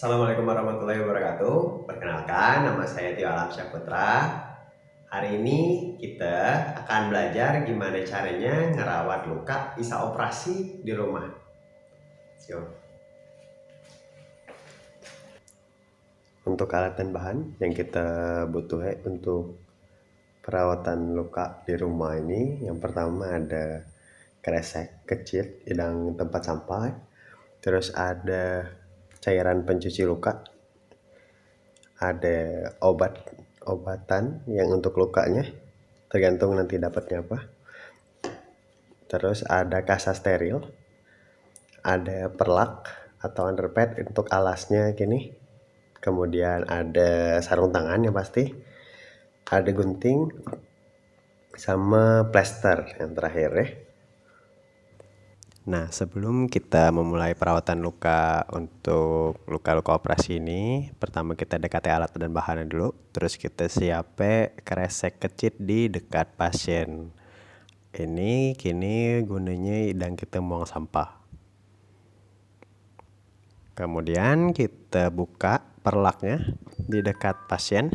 Assalamualaikum warahmatullahi wabarakatuh. Perkenalkan, nama saya Tio Alam Syahputra. Hari ini kita akan belajar gimana caranya ngerawat luka bisa operasi di rumah. Yuk. Untuk alat dan bahan yang kita butuhkan untuk perawatan luka di rumah ini, yang pertama ada kresek kecil idang tempat sampah, terus ada cairan pencuci luka, ada obatan yang untuk lukanya tergantung nanti dapatnya apa, terus ada kasa steril, ada perlak atau underpad untuk alasnya gini, kemudian ada sarung tangan yang pasti, ada gunting sama plester yang terakhir ya. Nah, sebelum kita memulai perawatan luka untuk luka-luka operasi ini, pertama kita dekati alat dan bahannya dulu, terus kita siapin kresek kecil di dekat pasien. Ini kini gunanya sedang kita buang sampah. Kemudian kita buka perlaknya di dekat pasien.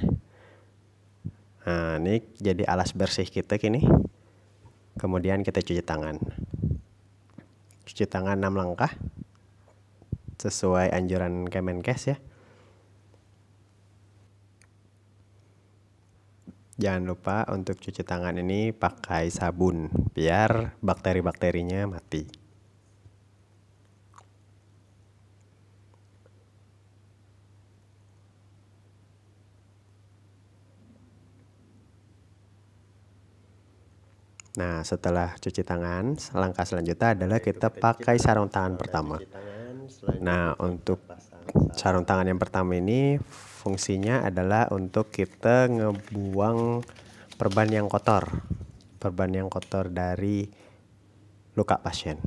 Nah, ini jadi alas bersih kita kini. Kemudian kita cuci tangan. Cuci tangan 6 langkah sesuai anjuran Kemenkes ya. Jangan lupa untuk cuci tangan ini pakai sabun biar bakteri-bakterinya mati. Nah, setelah cuci tangan, langkah selanjutnya adalah kita pakai sarung tangan pertama. Nah, untuk sarung tangan yang pertama ini fungsinya adalah untuk kita ngebuang perban yang kotor dari luka pasien.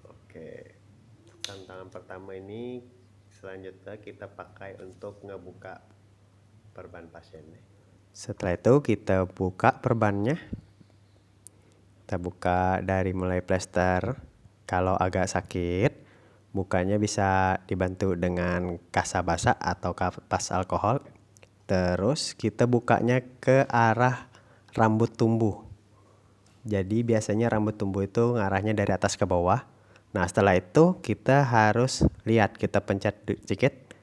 Oke, sarung tangan pertama ini selanjutnya kita pakai untuk ngebuka perban pasien. Setelah itu kita buka perbannya. Kita buka dari mulai plester. Kalau agak sakit, bukanya bisa dibantu dengan kasa basah atau kapas alkohol. Terus kita bukanya ke arah rambut tumbuh. Jadi biasanya rambut tumbuh itu ngarahnya dari atas ke bawah. Nah, setelah itu kita harus lihat, kita pencet sedikit,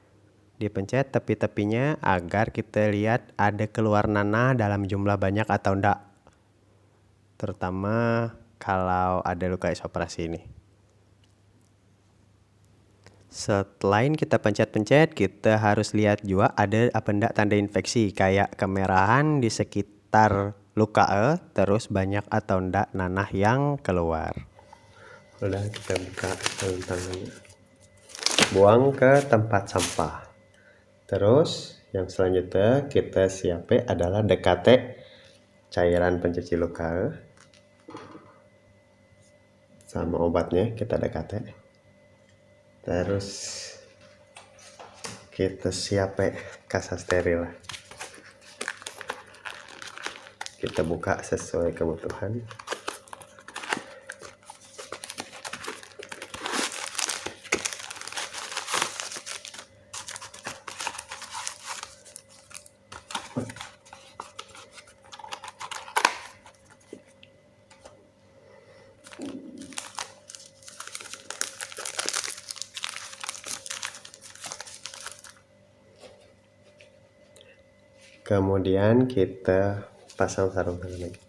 dipencet tepi-tepinya agar kita lihat ada keluar nanah dalam jumlah banyak atau enggak, terutama kalau ada luka operasi ini. Selain kita pencet-pencet, kita harus lihat juga ada apa enggak tanda infeksi kayak kemerahan di sekitar luka, terus banyak atau enggak nanah yang keluar. Udah, kita buka sarung tangannya, buang ke tempat sampah. Terus yang selanjutnya kita siapin adalah dekate cairan pencuci luka sama obatnya, kita dekate. Terus kita siapin kasa steril, kita buka sesuai kebutuhan. Kemudian kita pasang sarung tangan lagi.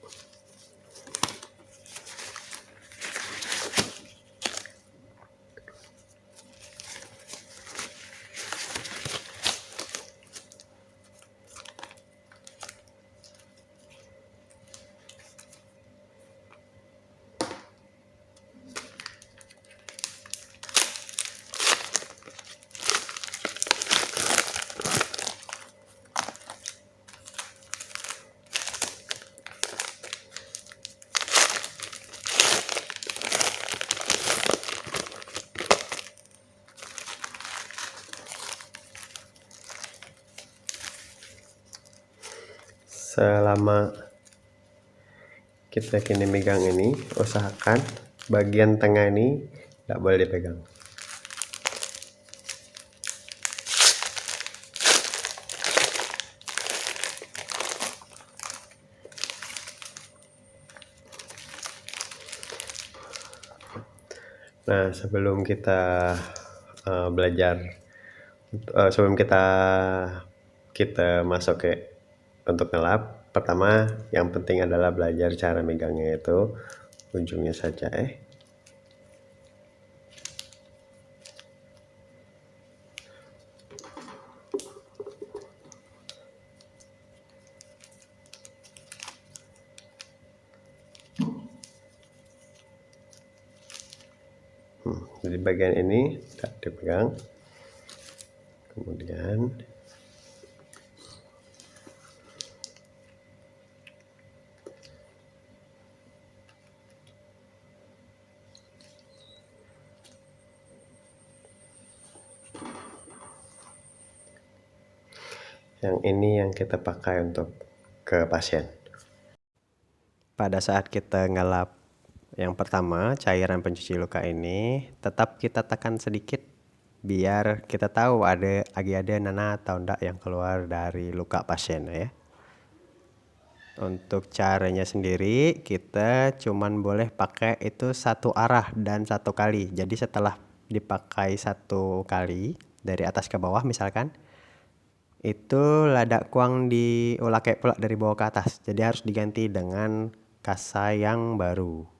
Selama Kita kini megang ini, usahakan bagian tengah ini tidak boleh dipegang. Nah, sebelum kita sebelum kita masuk ke untuk ngelap, pertama yang penting adalah belajar cara megangnya, itu ujungnya saja Jadi bagian ini tidak dipegang. Kemudian yang ini yang kita pakai untuk ke pasien. Pada saat kita ngelap yang pertama, cairan pencuci luka ini tetap kita tekan sedikit biar kita tahu lagi ada nanah atau enggak yang keluar dari luka pasien ya. Untuk caranya sendiri kita cuman boleh pakai itu satu arah dan satu kali. Jadi setelah dipakai satu kali dari atas ke bawah misalkan, itu lada kuang diulake pula dari bawah ke atas. Jadi harus diganti dengan kasa yang baru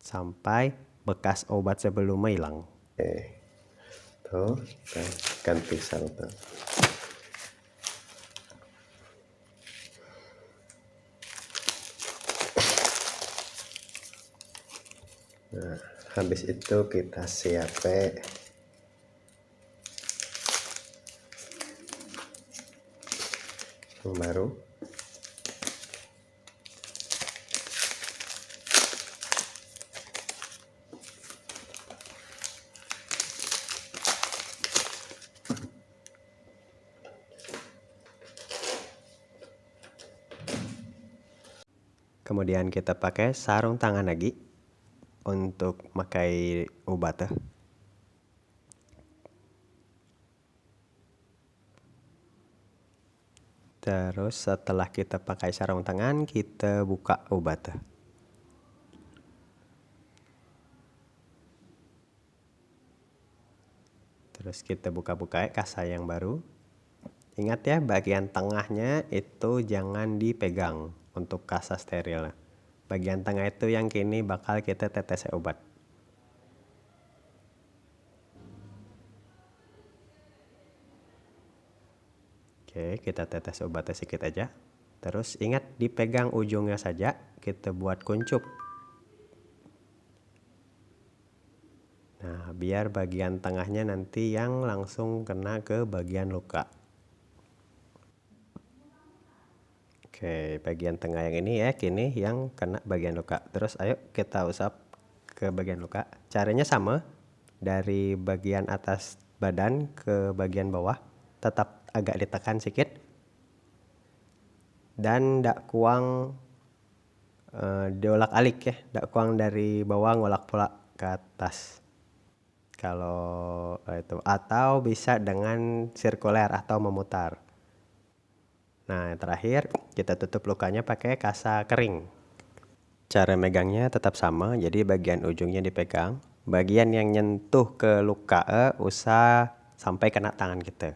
sampai bekas obat sebelumnya hilang. Tuh, kita ganti satu. Nah, habis itu kita siapin yang baru. Kemudian kita pakai sarung tangan lagi untuk pakai obat. Terus setelah kita pakai sarung tangan, kita buka obat. Terus kita buka-buka kasa yang baru. Ingat ya, bagian tengahnya itu jangan dipegang untuk kasa steril. Bagian tengah itu yang kini bakal kita tetes obat. Oke, kita tetes obatnya sedikit aja. Terus ingat dipegang ujungnya saja, kita buat kuncup. Nah, biar bagian tengahnya nanti yang langsung kena ke bagian luka. Oke, bagian tengah yang ini ya, kini yang kena bagian luka. Terus ayo kita usap ke bagian luka. Caranya sama, dari bagian atas badan ke bagian bawah. Tetap agak ditekan sedikit. Dan ndak kuang diolak-alik ya, ndak kuang dari bawah ngolak pula ke atas. Kalau itu, atau bisa dengan sirkuler atau memutar. Nah, yang terakhir kita tutup lukanya pakai kasa kering. Cara megangnya tetap sama, jadi bagian ujungnya dipegang. Bagian yang nyentuh ke luka usah sampai kena tangan kita.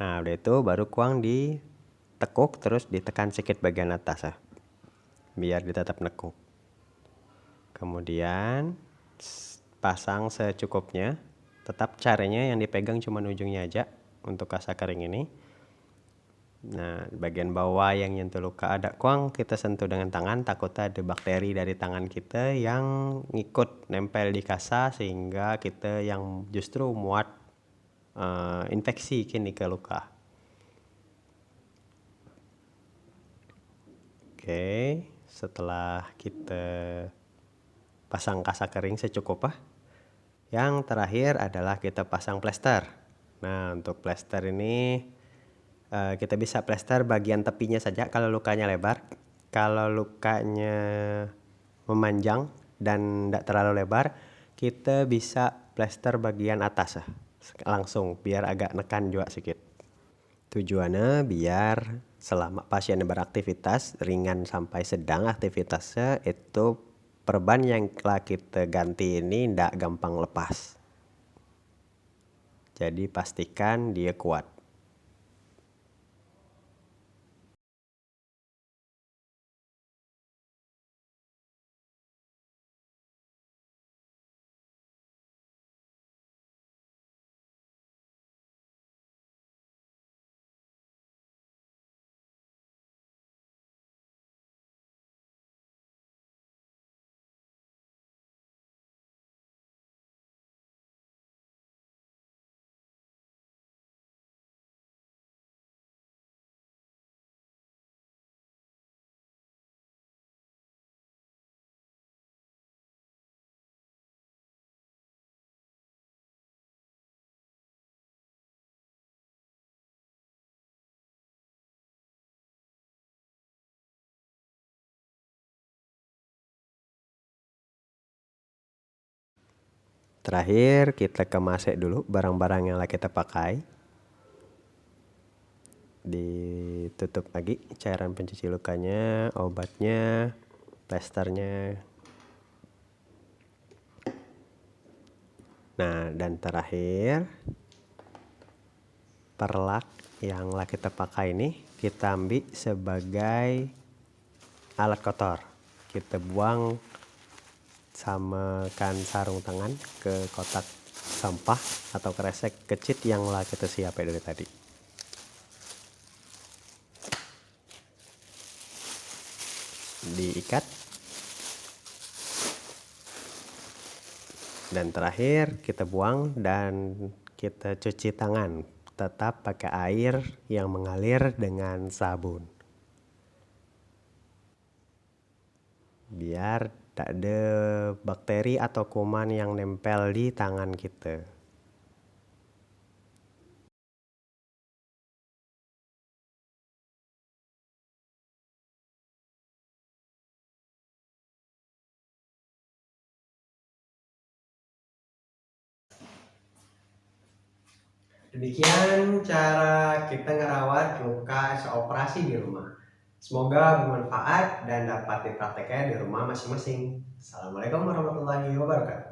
Nah, udah itu baru kuang ditekuk, terus ditekan sedikit bagian atas biar dia tetap nekuk. Kemudian pasang secukupnya. Tetap caranya yang dipegang cuma ujungnya aja untuk kasa kering ini. Nah, bagian bawah yang nyentuh luka ada kuang kita sentuh dengan tangan, takutnya ada bakteri dari tangan kita yang ngikut nempel di kasa sehingga kita yang justru muat infeksi kini ke luka. Oke, setelah kita pasang kasa kering secukupnya, yang terakhir adalah kita pasang plester. Nah, untuk plester ini kita bisa plester bagian tepinya saja kalau lukanya lebar. Kalau lukanya memanjang dan tidak terlalu lebar, kita bisa plester bagian atas langsung biar agak nekan juga sedikit. Tujuannya biar selama pasiennya beraktivitas ringan sampai sedang aktivitasnya, itu perban yang telah kita ganti ini tidak gampang lepas. Jadi pastikan dia kuat. Terakhir kita kemasek dulu barang-barang yang kita pakai. Ditutup lagi cairan pencuci lukanya, obatnya, plasternya. Nah, dan terakhir perlak yang kita pakai ini kita ambil sebagai alat kotor. Kita buang sama sarung tangan ke kotak sampah atau kresek kecil yang kita siapin dari tadi. Diikat. Dan terakhir kita buang dan kita cuci tangan, tetap pakai air yang mengalir dengan sabun. Biar tak ada bakteri atau kuman yang nempel di tangan kita. Demikian cara kita ngerawat luka seoperasi di rumah. Semoga bermanfaat dan dapat dipraktekkan di rumah masing-masing. Assalamualaikum warahmatullahi wabarakatuh.